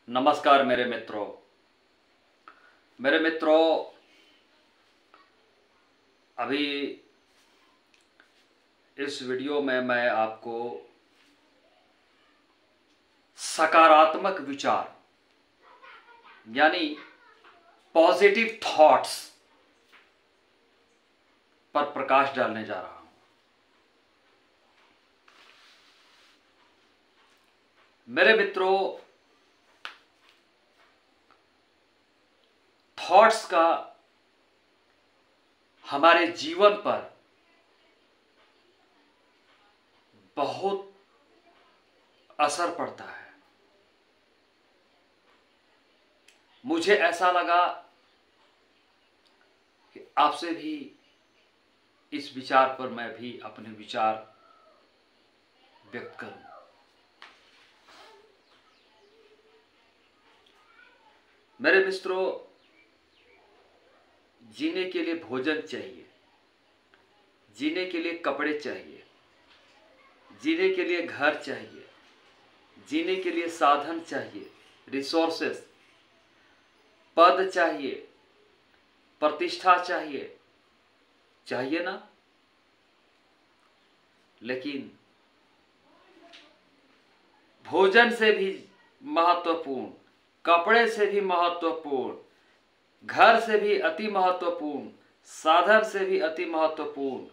नमस्कार मेरे मित्रों, अभी इस वीडियो में मैं आपको सकारात्मक विचार यानी पॉजिटिव थॉट्स पर प्रकाश डालने जा रहा हूं। मेरे मित्रों, थॉट्स का हमारे जीवन पर बहुत असर पड़ता है। मुझे ऐसा लगा कि आपसे भी इस विचार पर मैं भी अपने विचार व्यक्त करूं। मेरे मित्रों, जीने के लिए भोजन चाहिए, जीने के लिए कपड़े चाहिए, जीने के लिए घर चाहिए, जीने के लिए साधन चाहिए, रिसोर्सेस, पद चाहिए, प्रतिष्ठा चाहिए, चाहिए ना। लेकिन भोजन से भी महत्वपूर्ण, कपड़े से भी महत्वपूर्ण, घर से भी अति महत्वपूर्ण, साधन से भी अति महत्वपूर्ण,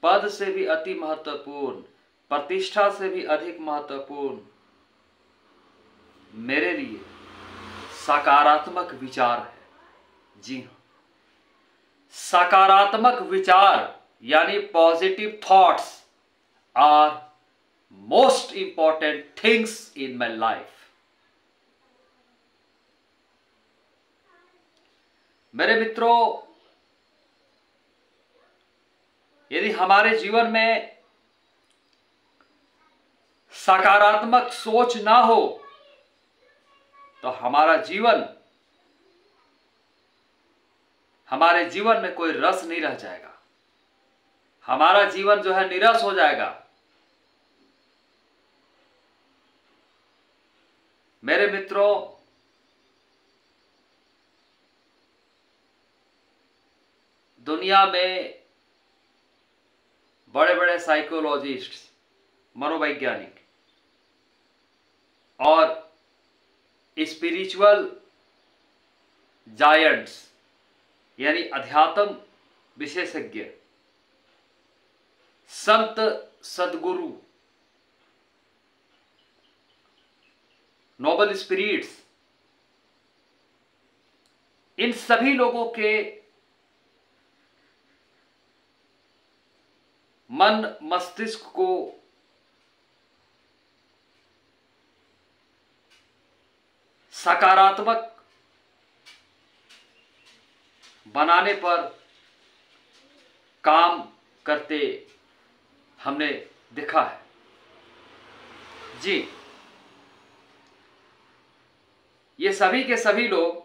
पद से भी अति महत्वपूर्ण, प्रतिष्ठा से भी अधिक महत्वपूर्ण मेरे लिए सकारात्मक विचार है। जी हाँ, सकारात्मक विचार यानी positive thoughts are most important things in my life. मेरे मित्रों, यदि हमारे जीवन में सकारात्मक सोच ना हो तो हमारे जीवन में कोई रस नहीं रह जाएगा। हमारा जीवन जो है निरस हो जाएगा। मेरे मित्रों, दुनिया में बड़े बड़े साइकोलॉजिस्ट, मनोवैज्ञानिक और स्पिरिचुअल जायंट्स यानी अध्यात्म विशेषज्ञ, संत, सद्गुरु, नोबल स्पिरिट्स, इन सभी लोगों के मन मस्तिष्क को सकारात्मक बनाने पर काम करते हमने देखा है। जी, ये सभी के सभी लोग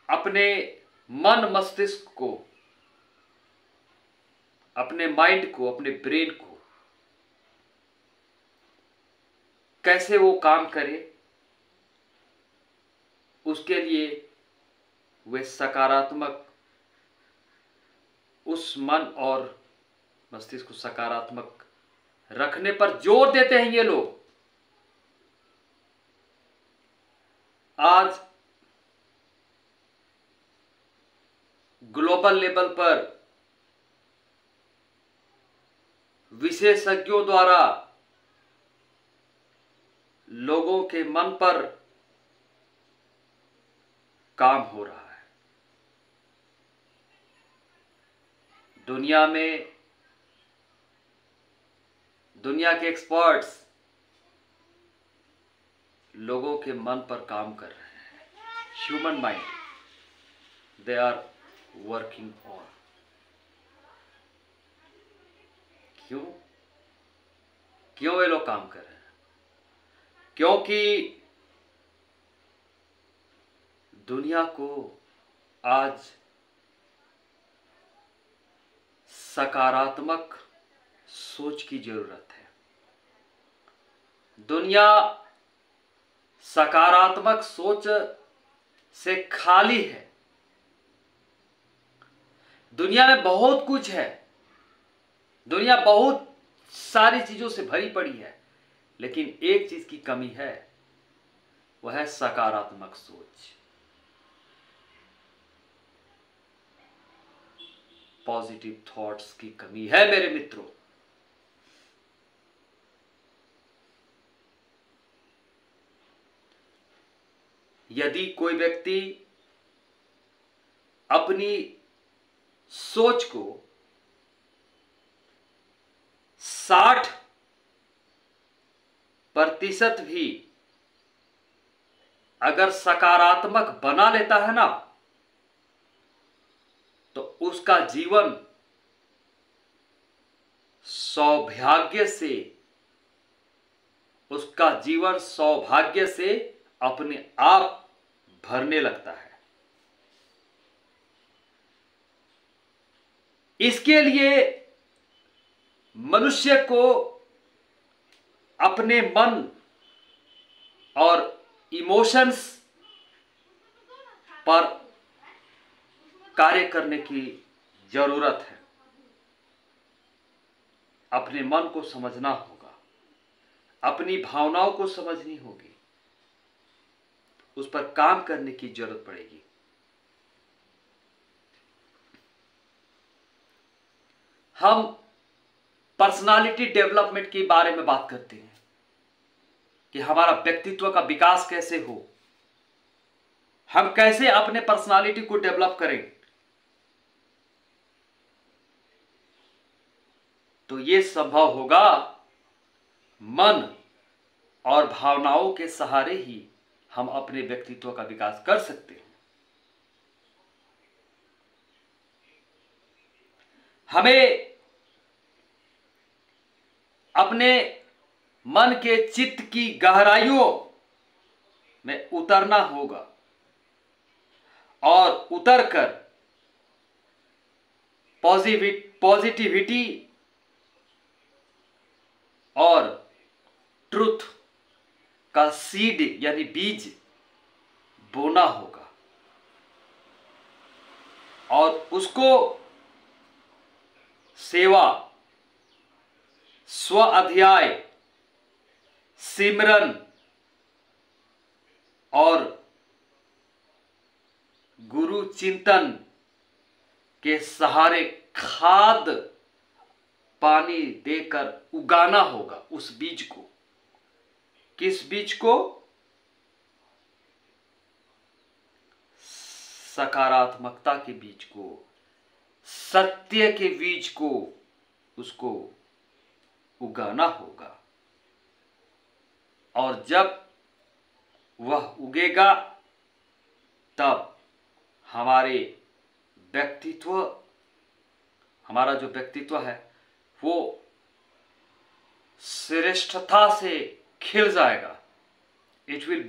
अपने मन मस्तिष्क को, अपने माइंड को, अपने ब्रेन को कैसे वो काम करे, उसके लिए वे सकारात्मक, उस मन और मस्तिष्क को सकारात्मक रखने पर जोर देते हैं। ये लोग आज ग्लोबल लेवल पर विशेषज्ञों द्वारा लोगों के मन पर काम हो रहा है। दुनिया में दुनिया के एक्सपर्ट्स लोगों के मन पर काम कर रहे हैं। Human mind they are working on. क्यों वे लोग काम कर रहे हैं? क्योंकि दुनिया को आज सकारात्मक सोच की जरूरत है। दुनिया सकारात्मक सोच से खाली है। दुनिया में बहुत कुछ है, दुनिया बहुत सारी चीजों से भरी पड़ी है, लेकिन एक चीज की कमी है, वह है सकारात्मक सोच, पॉजिटिव थॉट्स की कमी है मेरे मित्रों। यदि कोई व्यक्ति अपनी सोच को 60% भी अगर सकारात्मक बना लेता है ना, तो उसका जीवन सौभाग्य से अपने आप भरने लगता है। इसके लिए मनुष्य को अपने मन और इमोशंस पर कार्य करने की जरूरत है। अपने मन को समझना होगा, अपनी भावनाओं को समझनी होगी, उस पर काम करने की जरूरत पड़ेगी। हम पर्सनालिटी डेवलपमेंट के बारे में बात करते हैं कि हमारा व्यक्तित्व का विकास कैसे हो, हम कैसे अपने पर्सनालिटी को डेवलप करें। तो यह संभव होगा मन और भावनाओं के सहारे ही हम अपने व्यक्तित्व का विकास कर सकते हैं। हमें अपने मन के चित्त की गहराइयों में उतरना होगा और उतरकर पॉजिटिविटी और ट्रुथ का सीड यानी बीज बोना होगा और उसको सेवा, स्व अध्याय, सिमरन और गुरु चिंतन के सहारे खाद पानी देकर उगाना होगा उस बीज को। किस बीज को? सकारात्मकता के बीज को, सत्य के बीज को, उसको उगाना होगा। और जब वह उगेगा तब हमारा जो व्यक्तित्व है वो श्रेष्ठता से खिल जाएगा। It will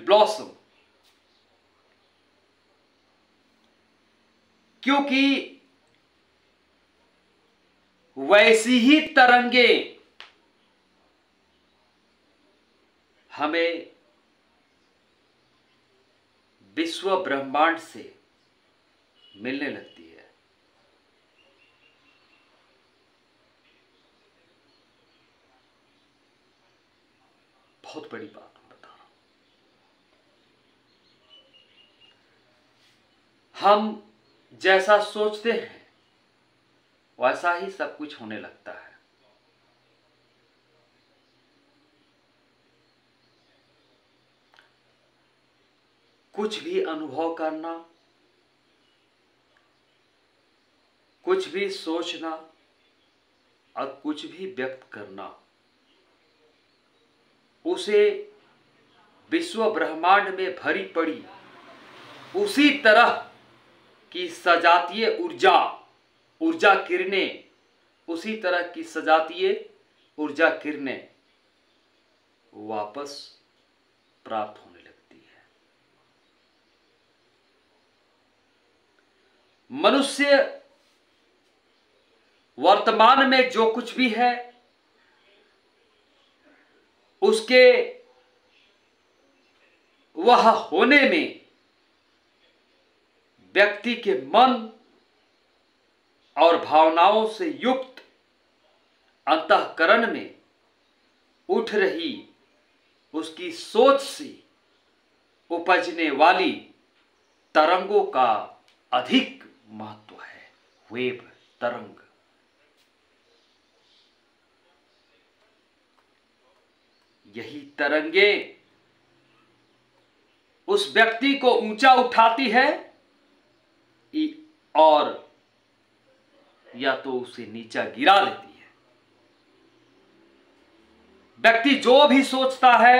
blossom. क्योंकि वैसी ही तरंगे हमें विश्व ब्रह्मांड से मिलने लगती है। बहुत बड़ी बात बता रहा हूं। हम जैसा सोचते हैं वैसा ही सब कुछ होने लगता है। कुछ भी अनुभव करना, कुछ भी सोचना और कुछ भी व्यक्त करना, उसे विश्व ब्रह्मांड में भरी पड़ी उसी तरह की सजातीय ऊर्जा किरणें, उसी तरह की सजातीय ऊर्जा किरणें वापस प्राप्त होने लगती है। मनुष्य वर्तमान में जो कुछ भी है उसके वह होने में व्यक्ति के मन और भावनाओं से युक्त अंतःकरण में उठ रही उसकी सोच से उपजने वाली तरंगों का अधिक महत्व है। वेव, तरंग। यही तरंगे उस व्यक्ति को ऊंचा उठाती है और या तो उसे नीचा गिरा देती है। व्यक्ति जो भी सोचता है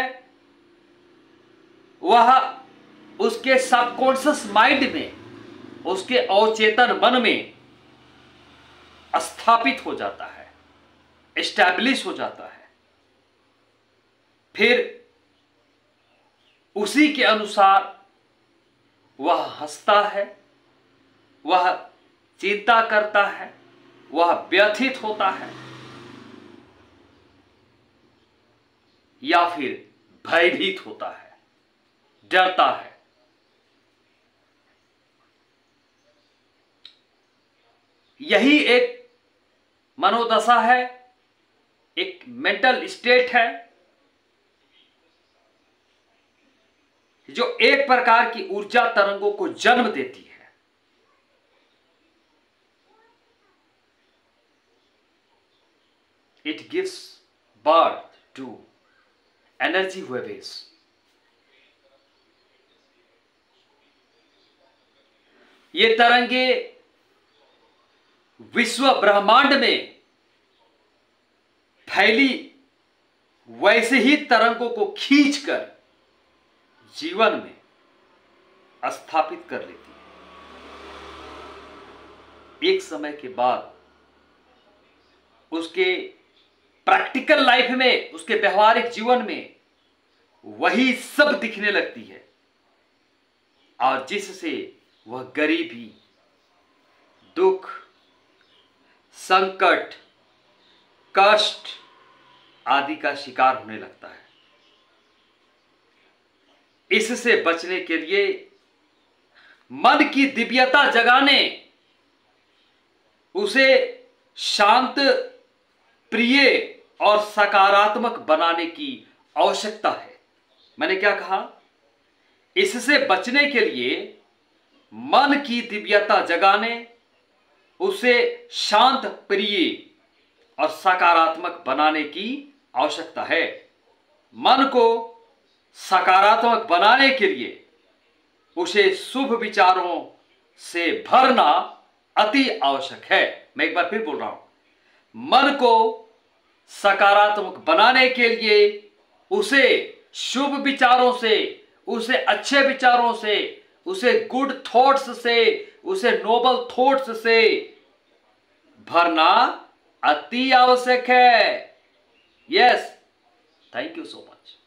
वह उसके सबकॉन्शियस माइंड में, उसके अवचेतन मन में स्थापित हो जाता है, एस्टैब्लिश हो जाता है। फिर उसी के अनुसार वह हंसता है, वह चिंता करता है, वह व्यथित होता है या फिर भयभीत होता है, डरता है। यही एक मनोदशा है, एक मेंटल स्टेट है जो एक प्रकार की ऊर्जा तरंगों को जन्म देती है। It gives birth to energy waves. ये तरंगे विश्व ब्रह्मांड में फैली वैसे ही तरंगों को खींचकर जीवन में स्थापित कर लेती है। एक समय के बाद उसके प्रैक्टिकल लाइफ में, उसके व्यवहारिक जीवन में वही सब दिखने लगती है और जिससे वह गरीबी, दुख, संकट, कष्ट आदि का शिकार होने लगता है। इससे बचने के लिए मन की दिव्यता जगाने, उसे शांत, प्रिय और सकारात्मक बनाने की आवश्यकता है। मैंने क्या कहा? इससे बचने के लिए मन की दिव्यता जगाने, उसे शांत, प्रिय और सकारात्मक बनाने की आवश्यकता है। मन को सकारात्मक बनाने के लिए उसे शुभ विचारों से भरना अति आवश्यक है। मैं एक बार फिर बोल रहा हूं, मन को सकारात्मक बनाने के लिए उसे शुभ विचारों से, उसे अच्छे विचारों से, उसे गुड थॉट्स से, उसे नोबल थॉट्स से भरना अति आवश्यक है। Yes, thank you so much.